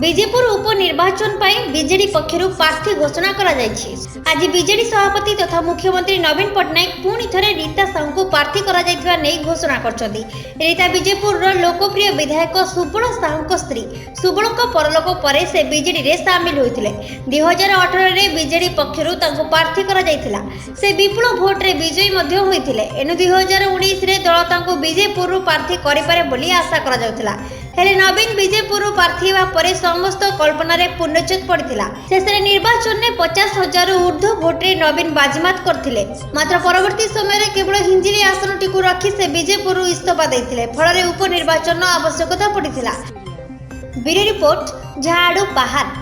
Vijaypur उपनिर्वाचन BJD पक्षर प्रार्थी घोषणा करा जायछि। आज बीजेडी सभापति तथा मुख्यमंत्री नवीन पट्टनायक पुणी थरे रीता साहू को प्रार्थी करा जायथिबा नै घोषणा करछथि। रीता विजयपुर लोकप्रिय विधायक सुबल साहू स्त्री। सुबल परलोक परे से बीजेडी रे सामिल होइथिले। 2018 रे बीजेडी पक्षर तांको प्रार्थी करा जायथिला। से विपुल भोट रे विजयी मध्ये होइथिले। एनु 2019 रे दल तांको विजयपुर प्रार्थी करि पारे बोली आशा करा जाउथिला। हेले नवीन विजयपुर प्रार्थी हेबा परे समस्त कल्पना रे पूर्णच्छेद पड़िथिला। शेषरे निर्वाचन में 50,000 ऊर्ध्व भोट रे नवीन बाजीमात करथिले। मात्र परवर्ती समय रे केवल हिंजिली आसनटी को रखी से विजयपुर इस्तीफा दैथिले। फल रे उपनिर्वाचन आवश्यकता पड़िथिला। ब्यूरो रिपोर्ट झाड़ू बाहर।